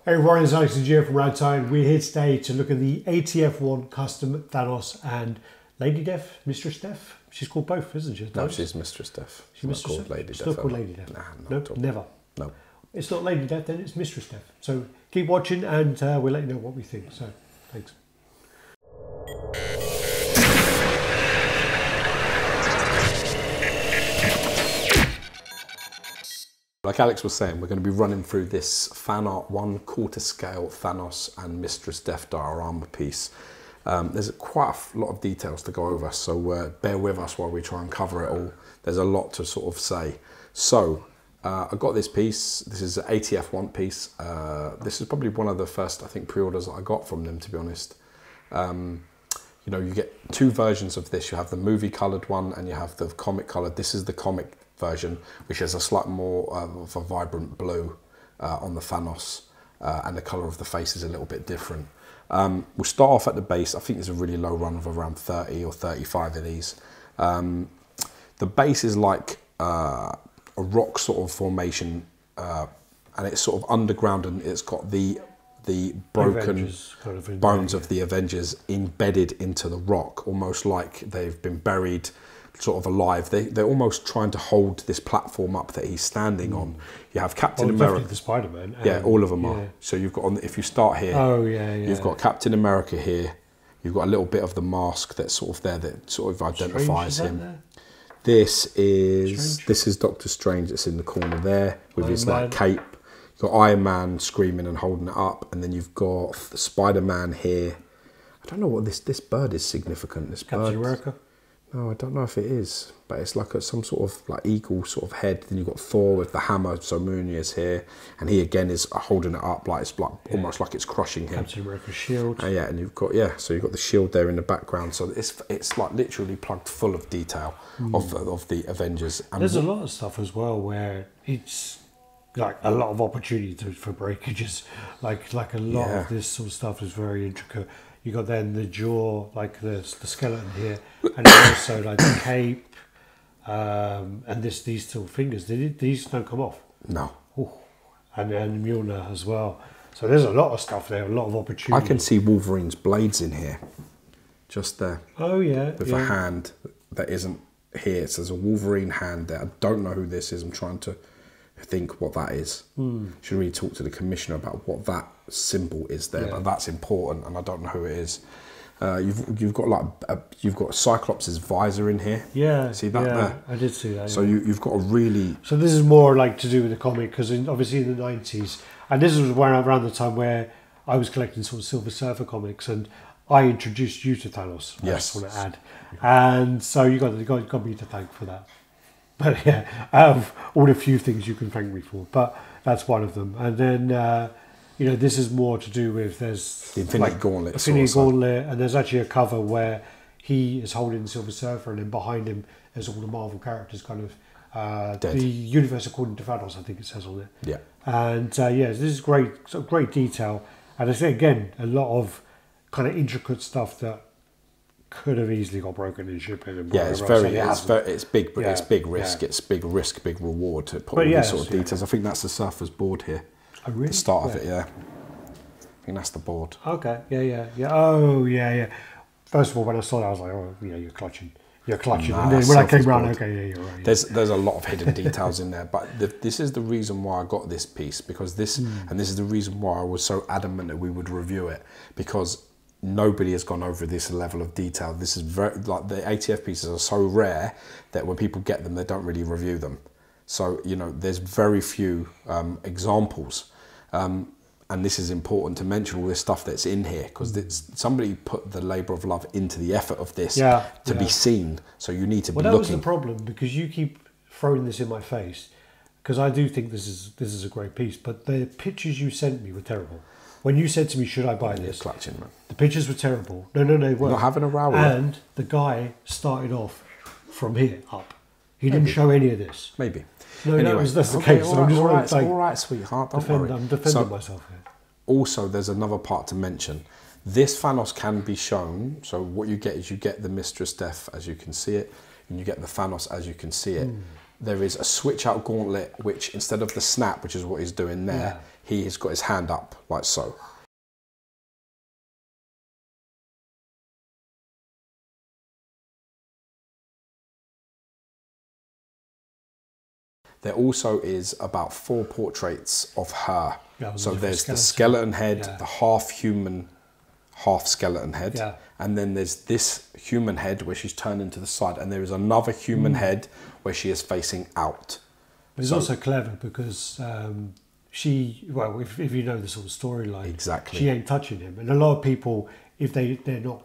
Hey everyone, it's Alex and Gio from Ragtime. We're here today to look at the ATF Want Custom Thanos and Lady Death, Mistress Death. She's called both, isn't she? No, she's Mistress Death. She's not called Lady Death. Still called Lady Death. Nah, no, never. No. It's not Lady Death, then it's Mistress Death. So keep watching and we'll let you know what we think. So, thanks. Like Alex was saying, we're going to be running through this fan art 1/4 scale Thanos and Mistress Death diorama piece. There's quite a lot of details to go over, so bear with us while we try and cover it all. There's a lot to sort of say. So I got this piece. This is an ATF Want piece. This is probably one of the first, I think, pre-orders that I got from them, to be honest. You know, you get two versions of this. You have the movie coloured one and you have the comic coloured. This is the comic version, which has a slightly more of a vibrant blue on the Thanos, and the colour of the face is a little bit different. We'll start off at the base. I think there's a really low run of around 30 or 35 of these. The base is like a rock sort of formation, and it's sort of underground, and it's got the broken kind of bones of the Avengers embedded into the rock, almost like they've been buried sort of alive. They're almost trying to hold this platform up that he's standing on. You have Captain America, the Spider-Man. Yeah, all of them are. So you've got, if you start here, you've got Captain America here. You've got a little bit of the mask that's sort of there that sort of identifies him. This is Doctor Strange that's in the corner there with his like cape. You've got Iron Man screaming and holding it up, and then you've got Spider-Man here. I don't know what this bird is significant. This bird. Captain America. No, I don't know if it is, but it's like some sort of like eagle sort of head. Then you've got Thor with the hammer, so Mjolnir's here, and he again is holding it up like it's like almost like it's crushing him. Captain America's shield. Yeah, and you've got so you've got the shield there in the background. So it's like literally plugged full of detail of the Avengers. And there's a lot of stuff as well where it's like a lot of opportunity for breakages. Like a lot of this sort of stuff is very intricate. You got then the jaw, like the skeleton here, and also like the cape, and these two fingers. These don't come off. No. Ooh. And Mjolnir as well. So there's a lot of stuff there, a lot of opportunity. I can see Wolverine's blades in here, just there. Oh yeah. With a hand that isn't here. So there's a Wolverine hand there. I don't know who this is. I'm trying to think what that is. Should really talk to the commissioner about what that symbol is there, but that's important, and I don't know who it is. You've got like you've got Cyclops' visor in here. Yeah, see that there? I did see that. So you've got a really. So this is more like to do with the comic, because obviously in the 90s, and this was around the time where I was collecting sort of Silver Surfer comics, and I introduced you to Thanos. I just want to add, and so you got me to thank for that. But yeah, out of all the few things you can thank me for, but that's one of them. And then, you know, this is more to do with there's the Infinity Gauntlet. Infinity Gauntlet, and there's actually a cover where he is holding the Silver Surfer, and then behind him there's all the Marvel characters, kind of the universe according to Thanos, I think it says on it. Yeah. And this is great detail, and I say again, a lot of kind of intricate stuff that could have easily got broken in shipping. And it's big, but it's big risk. It's big risk, big reward to put all these sort of details. I think that's the surfer's board here. Oh, really? The start of it, I think that's the board. Okay, yeah. Oh, yeah. First of all, when I saw that, I was like, oh, yeah, you're clutching. Nah, and then when I came around, okay, yeah, you're right. There's a lot of hidden details in there, but this is the reason why I got this piece, because this is the reason why I was so adamant that we would review it, because nobody has gone over this level of detail. This is very, like, the ATF pieces are so rare that when people get them, they don't really review them. So, you know, there's very few examples. And this is important to mention all this stuff that's in here, because somebody put the labour of love into the effort of this to be seen. So you need to be looking. Well, that was the problem, because you keep throwing this in my face, because I do think this is a great piece, but the pictures you sent me were terrible. When you said to me, should I buy this? Clutching, man. The pictures were terrible. No, they weren't. Not having a row with And the guy started off from here up. He didn't show any of this. Maybe. No, anyway, that's the case. So I'm just all right, sweetheart. Don't worry. I'm defending myself here. Also, there's another part to mention. This Thanos can be shown. So what you get is you get the Mistress Death as you can see it, and you get the Thanos as you can see it. There is a switch out gauntlet, which instead of the snap, which is what he's doing there, he has got his hand up like so. There also is about 4 portraits of her. Yeah, so there's the skeleton head, the half human, half skeleton head, and then there's this human head where she's turned into the side, and there is another human head where she is facing out. It's also clever because well, if you know the sort of storyline, exactly, she ain't touching him, and a lot of people, if they're not,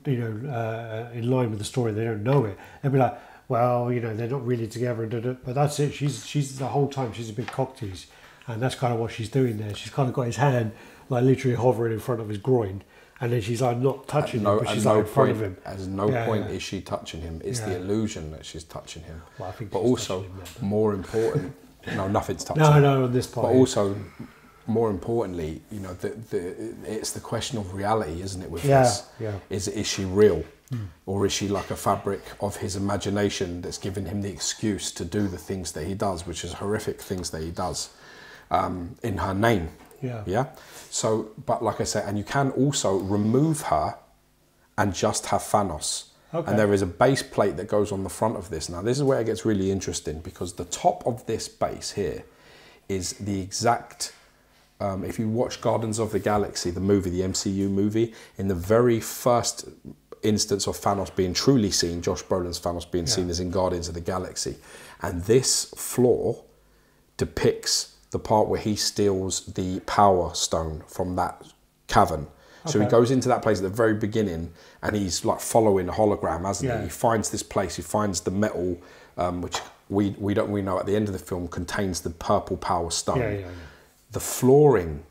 you know, in line with the story, they don't know it. They'll be like, well, you know, they're not really together, but that's it. She's the whole time she's a big cock tease, and that's kind of what she's doing there. She's kind of got his hand like literally hovering in front of his groin, and then she's like not touching him, but she's like in front of him. At no point is she touching him. It's the illusion that she's touching him. Well, I think but also more important, no, nothing's touching. No, on this part. But also, more importantly, you know, it's the question of reality, isn't it? With this, is she real? Or is she like a fabric of his imagination that's given him the excuse to do the things that he does, which is horrific things that he does, in her name? Yeah. So, but like I said, and you can also remove her and just have Thanos. Okay. And there is a base plate that goes on the front of this. Now, this is where it gets really interesting, because the top of this base here is the exact... if you watch Guardians of the Galaxy, the movie, the MCU movie, in the very first instance of Thanos being truly seen, Josh Brolin's Thanos being seen as in Guardians of the Galaxy. And this floor depicts the part where he steals the Power Stone from that cavern. So he goes into that place at the very beginning, and he's like following a hologram, hasn't he? He finds this place, he finds the metal, which we know at the end of the film contains the purple Power Stone. The flooring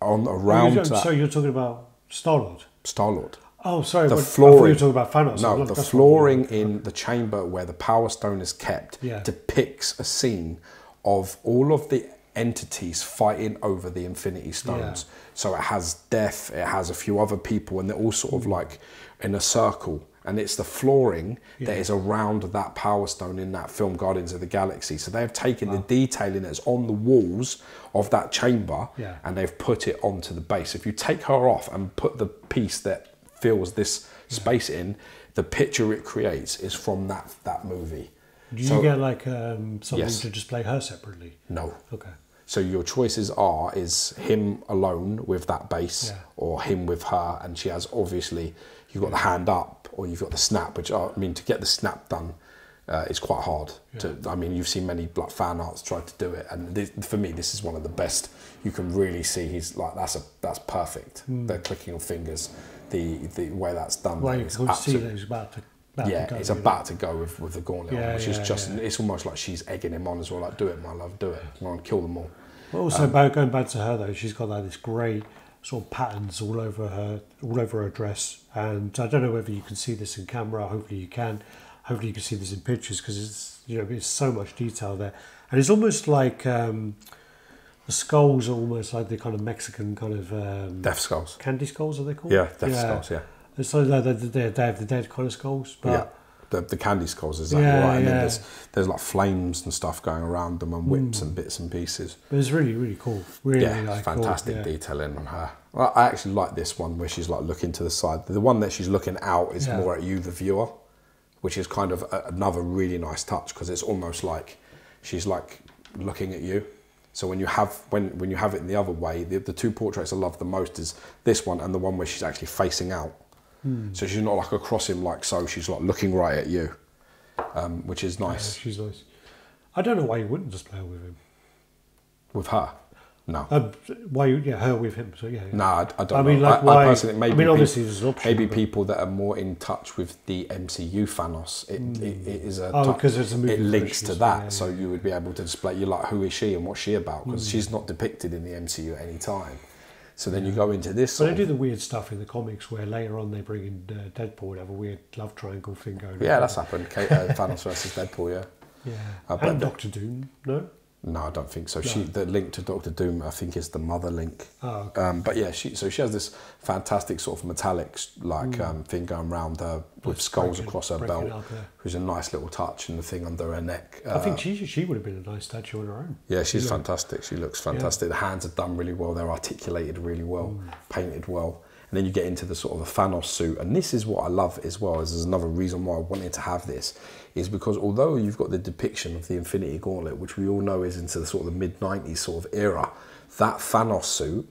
around that... So you're talking about Star-Lord? Star-Lord. Oh, sorry, the flooring, I thought you were talking about Thanos. No, the flooring in the chamber where the Power Stone is kept depicts a scene of all of the entities fighting over the Infinity Stones. So it has Death, it has a few other people, and they're all sort of like in a circle. And it's the flooring that is around that Power Stone in that film, Guardians of the Galaxy. So they've taken the detailing that's on the walls of that chamber and they've put it onto the base. If you take her off and put the piece that fills this space in, the picture it creates is from that movie. Do you get like something to display her separately? No. Okay. So your choices is him alone with that base or him with her, and she has obviously, you've got the hand up or you've got the snap, which I mean, to get the snap done is quite hard. I mean, you've seen many like fan arts try to do it, and for me, this is one of the best. You can really see he's like, that's perfect. They're clicking your fingers. The way that's done. Well, you can see that he's about to go, it's about to go with the gauntlet on, which is just, it's almost like she's egging him on as well, like, do it, my love, do it. Come on, kill them all. Well, also, going back to her though, she's got like this great sort of patterns all over her dress, and I don't know whether you can see this in camera. Hopefully you can. Hopefully you can see this in pictures, because it's, you know, it's so much detail there, and it's almost like the skulls are almost like the kind of Mexican kind of death skulls. Candy skulls, are they called? Yeah, death skulls. Yeah. It's like they're Day of the Dead kind of skulls, but the candy skulls, exactly right. And then there's like flames and stuff going around them, and whips and bits and pieces. But it's really, really cool. Really, like, fantastic detailing on her. Well, I actually like this one where she's like looking to the side. The one that she's looking out is more at you, the viewer, which is kind of another really nice touch, because it's almost like she's like looking at you. So when you have when you have it in the other way, the two portraits I love the most is this one and the one where she's actually facing out. So she's not like across him like so, she's like looking right at you, which is nice. Yeah, she's nice. I don't know why you wouldn't just play with him. With her? No. Why? Her with him. So yeah. No, I don't know. I mean, like, why? I personally, maybe obviously there's an option. Maybe people that are more in touch with the MCU Thanos. It is a. Because it's a movie. It links to that, so you would be able to display. You're like, who is she and what's she about? Because she's not depicted in the MCU at any time. So then you go into this. But they do the weird stuff in the comics where later on they bring in Deadpool and have a weird love triangle thing going on. Yeah, that's happened. Thanos versus Deadpool. Yeah. And Doctor Doom. No. No, I don't think so. No. The link to Doctor Doom, I think, is the mother link. Oh, okay. But yeah, she has this fantastic sort of metallic thing going around her with skulls across her belt, which is a nice little touch, and the thing under her neck. I think she would have been a nice statue on her own. Yeah, she's fantastic. She looks fantastic. The hands are done really well. They're articulated really well, painted well. And then you get into the sort of the Thanos suit. And this is what I love as well, is there's another reason why I wanted to have this, is because although you've got the depiction of the Infinity Gauntlet, which we all know is into the sort of the mid-90s sort of era, that Thanos suit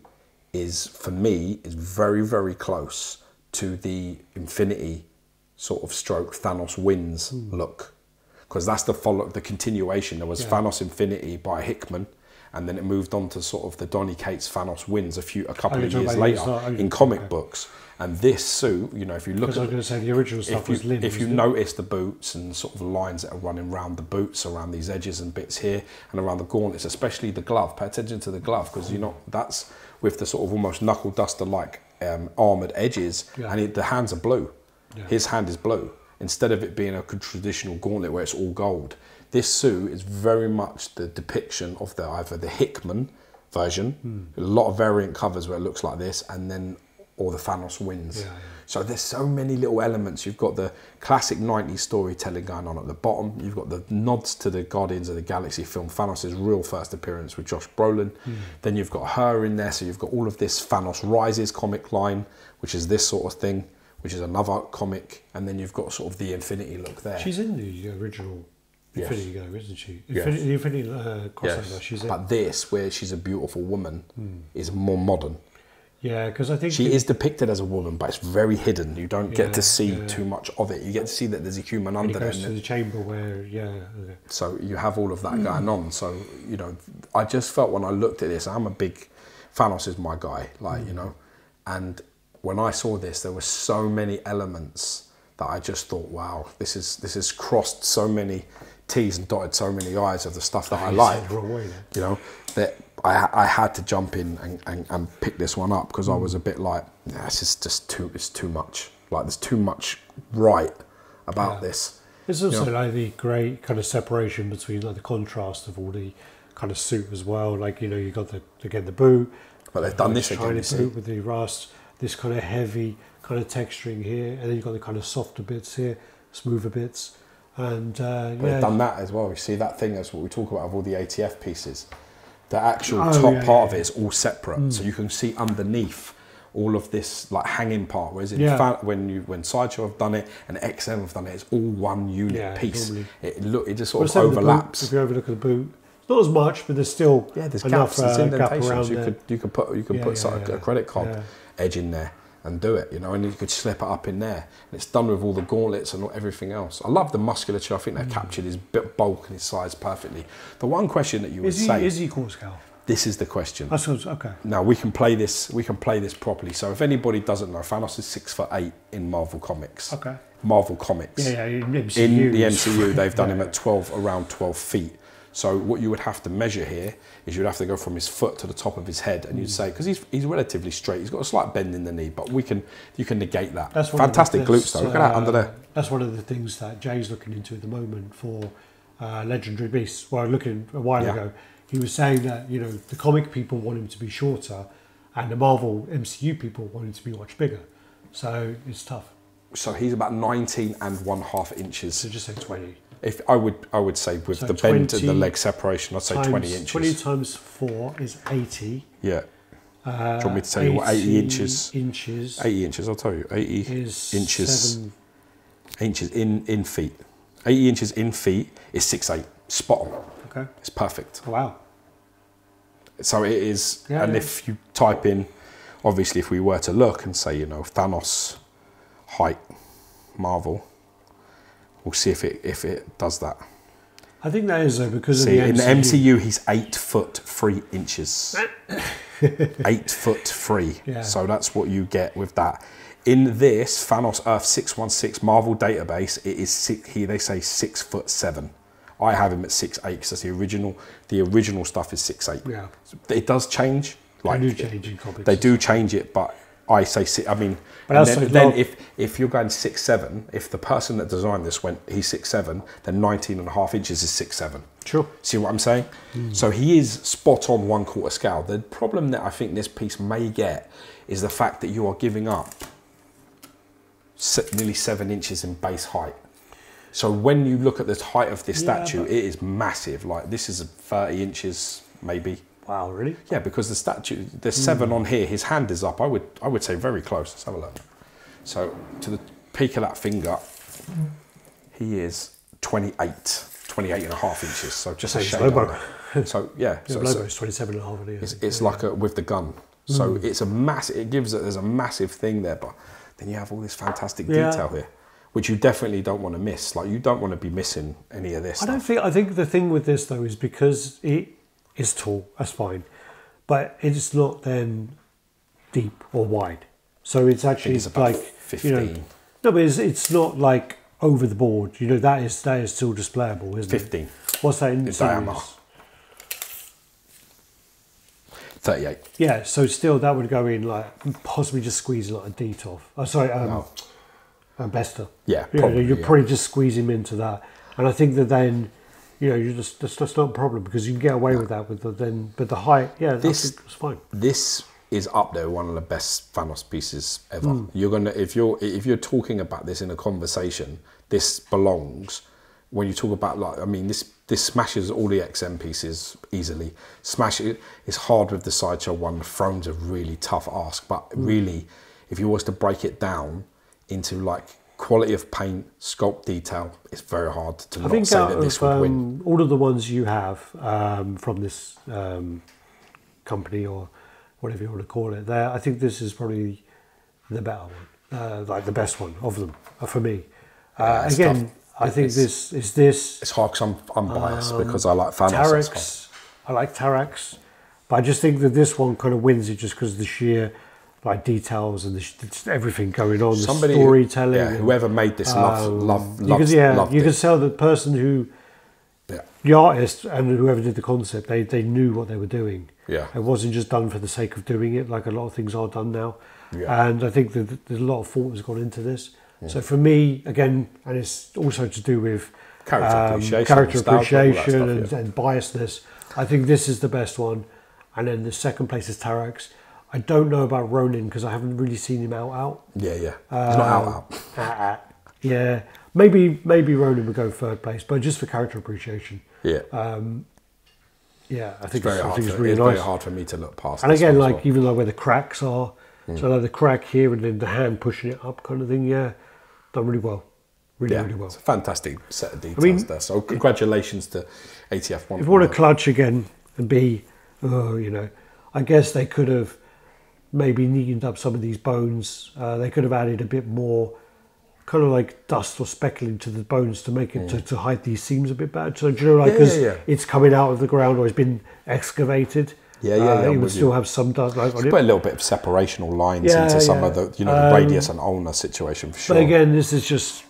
is, for me, is very, very close to the Infinity sort of stroke Thanos wins look. Because that's the continuation. There was Thanos Infinity by Hickman, and then it moved on to sort of the Donny Cates Thanos wins a couple of years later in comic books. And this suit, you know, if you look at, I was going to say the original stuff was Lynn. If you notice the boots and sort of the lines that are running around the boots, around these edges and bits here, and around the gauntlets, especially the glove. Pay attention to the glove, because you know that's with the sort of almost knuckle duster like armored edges, and the hands are blue. Yeah. His hand is blue instead of it being a traditional gauntlet where it's all gold. This suit is very much the depiction of either the Hickman version, a lot of variant covers where it looks like this, and then or the Thanos wins. Yeah, yeah. So there's so many little elements. You've got the classic 90s storytelling going on at the bottom. You've got the nods to the Guardians of the Galaxy film, Thanos' real first appearance with Josh Brolin. Then you've got her in there, so you've got all of this Thanos Rises comic line, which is this sort of thing, which is another comic, and then you've got sort of the Infinity look there. She's in the original Infinity Go, isn't she? The Infinity crossover, she's in. But this, where she's a beautiful woman, is more modern. Yeah, because I think she is depicted as a woman, but it's very hidden. You don't get to see too much of it. You get to see that there's a human under there. He goes to the chamber where, So you have all of that going on. So, you know, I just felt when I looked at this, I'm a big, Thanos is my guy, like, you know, and when I saw this, there were so many elements that I just thought, wow, this is crossed so many T's and dotted so many I's of the stuff that I like. You know, that I had to jump in and pick this one up, because I was a bit like, this is just it's too much. Like, there's too much right about this. It's also like the great kind of separation between like the contrast of all the kind of suit as well. Like, you know, you got the boot, but they've done this again. Boot with the rust, this kind of heavy kind of texturing here, and then you've got the kind of softer bits here, smoother bits, and they've done that as well. You see that thing, that's what we talk about of all the ATF pieces. The actual top part of it is all separate, so you can see underneath all of this like hanging part. Whereas in fact, when Sideshow have done it and XM have done it, it's all one unit piece. It just sort of overlaps. If you overlook at the boot, it's not as much, but there's still there's enough gaps, indentations. You could put a credit card edge in there and do it, you know, and you could slip it up in there. And it's done with all the gauntlets and everything else. I love the musculature. I think they've captured his bulk and his size perfectly. The one question that you would say is he core scale? This is the question. Okay. Now we can play this. We can play this properly. So if anybody doesn't know, Thanos is 6'8" in Marvel Comics. Okay. Marvel Comics. In MCU. In the MCU, they've done him at around 12 feet. So what you would have to measure here is you'd have to go from his foot to the top of his head, and you'd say, because he's relatively straight, he's got a slight bend in the knee, but you can negate that. That's fantastic glutes though. Look at that under there. That's one of the things that Jay's looking into at the moment for Legendary Beasts. Well, looking a while ago, he was saying that, you know, the comic people want him to be shorter, and the Marvel MCU people want him to be much bigger. So it's tough. So he's about 19.5 inches. So just say 20. If I would say with the bend and the leg separation, I'd say 20 inches. 20 times 4 is 80. Yeah. Do you want me to tell you what 80 inches? 80 inches, I'll tell you. 80 inches. Inches in feet. 80 inches in feet is 6'8". Spot on. Okay. It's perfect. Oh, wow. So it is, if you type in, obviously if we were to look and say, you know, Thanos height, Marvel, we'll see if it does that. I think that is though, because of the MCU. In the MCU, he's 8'3". 8'3". Yeah. So that's what you get with that. In this Thanos Earth 616 Marvel database, it is they say 6'7". I have him at 6'8" because that's the original. The original stuff is 6'8". Yeah. It does change. Like, they do change in comics. They do change it, but I say six. I mean, and then if you're going 6'7", if the person that designed this went he's 6'7", then 19.5 inches is 6'7". Sure. See what I'm saying? So he is spot on 1/4 scale. The problem that I think this piece may get is the fact that you are giving up nearly 7 inches in base height. So when you look at the height of this statue, it is massive. Like this is 30 inches maybe. Wow, really? Yeah, because the statue, there's 7 on here. His hand is up. I would say very close. Let's have a look. So to the peak of that finger, he is 28.5 inches. So just a shade over. So yeah, the logo is 27.5. It's like with the gun. So it's a massive. It gives it. There's a massive thing there, but then you have all this fantastic detail here, which you definitely don't want to miss. Like you don't want to be missing any of this. I think the thing with this though is because it is tall. That's fine, but it's not then deep or wide. So it's actually like 15. No, but it's not like over the board. You know that is still displayable, isn't 15. it? 15. What's that in diameter? 38. Yeah, so still that would go in like possibly just squeezing like a detov. Oh, sorry, a Bester. Yeah, you're probably just squeezing him into that, and I think that then, you that's not a problem because you can get away with that with but the height, it's fine. This is up there, one of the best Thanos pieces ever. You're gonna if you're talking about this in a conversation, this belongs. When you talk about like, I mean, this smashes all the XM pieces easily. Smash it. It's hard with the sideshow one. The Throne's a really tough ask, but really, if you was to break it down into like quality of paint, sculpt detail, it's very hard to not say that this would win. All of the ones you have from this company or whatever you want to call it, I think this is probably the better one, like the best one of them for me. Again. Tough. I think this is this. It's hard because I'm biased because I like Thanos. Tarax, I like Tarax, but I just think that this one kind of wins it just because of the sheer like details and everything going on, the storytelling. Yeah, whoever made this loved you it. can tell the person who, the artist and whoever did the concept, they knew what they were doing. Yeah, it wasn't just done for the sake of doing it like a lot of things are done now. Yeah. And I think that there's a lot of thought has gone into this. So for me, again, and it's also to do with character appreciation and biasness, I think this is the best one. And then the second place is Tarax. I don't know about Ronin because I haven't really seen him out. Yeah. He's not out. Yeah. Maybe Ronin would go third place, but just for character appreciation. Yeah. I think it's really nice. Very hard for me to look past. And again, like even like where the cracks are, so like the crack here and then the hand pushing it up kind of thing, done really well. Really well. It's a fantastic set of details there. So congratulations to ATF Want. If you want to clutch again and be, I guess they could have maybe neatened up some of these bones. They could have added a bit more kind of like dust or speckling to the bones to make it to hide these seams a bit better. So do you know, like because it's coming out of the ground or it's been excavated. It would still have some dust. Like put a little bit of separational lines into some of the, the radius and ulnar situation for sure. But again, this is just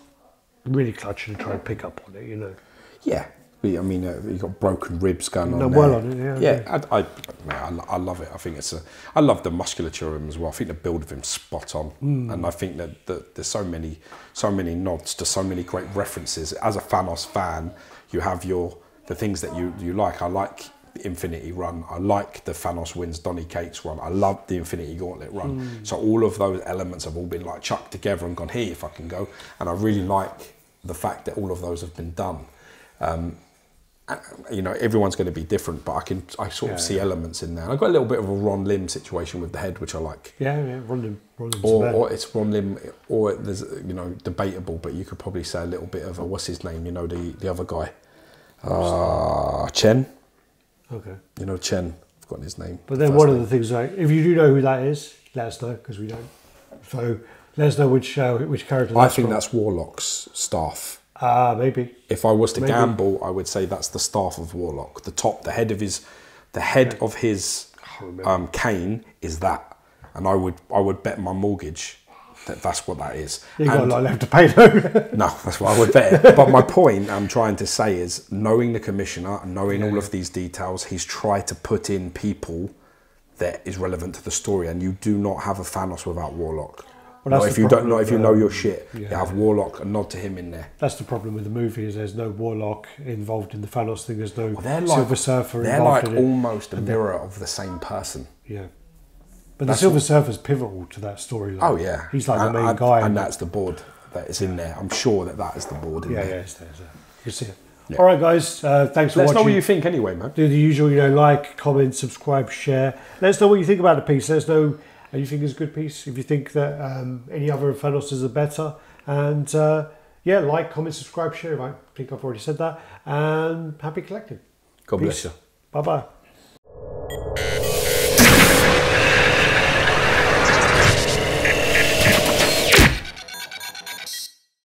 really clutching to try and pick up on it, Yeah, I mean, you've got broken ribs going on. Well on it, yeah. I love it. I think I love the musculature of him as well. I think the build of him's spot on, and I think that there's so many nods to so many great references. As a Thanos fan, you have the things that you like. I like the Infinity run. I like the Thanos wins Donny Cates run. I love the Infinity Gauntlet run. So all of those elements have all been like chucked together and gone, here you fucking go. And I really like the fact that all of those have been done. Everyone's going to be different, but I sort of see elements in there. I've got a little bit of a Ron Lim situation with the head, which I like. Yeah, Ron Lim. Or it's Ron Lim, or there's debatable, but you could probably say a little bit of what's his name? The other guy, Chen. Okay. Chen. I've forgotten his name. But then one of the things, like, if you do know who that is, let us know because we don't. So let us know which character. I think that's Warlock's staff. Maybe. If I was to gamble, I would say that's the staff of Warlock. The head of his cane is that, and I would bet my mortgage that's what that is. You got a lot left to pay though. No, that's what I would bet. But my point I'm trying to say is, knowing the commissioner and knowing all of these details, he's tried to put in people that is relevant to the story, and you do not have a Thanos without Warlock. Well, if you don't, not if you know your shit. You have Warlock, a nod to him in there. That's the problem with the movie, is there's no Warlock involved in the Thanos thing. There's no Silver Surfer involved in it. They're like almost a mirror of the same person. Yeah. But the Silver Surfer's pivotal to that storyline. Oh yeah, he's like the main guy, and that's the board that is in there. I'm sure that is the board in there. Yeah, it's there. You see it. Yeah. All right, guys. Thanks for watching. Let us know what you think anyway, man. Do the usual, like, comment, subscribe, share. Let us know what you think about the piece. Let us know if you think it's a good piece. If you think that any other Thanoses are better, and like, comment, subscribe, share. I think I've already said that. And happy collecting. God bless you. Bye bye.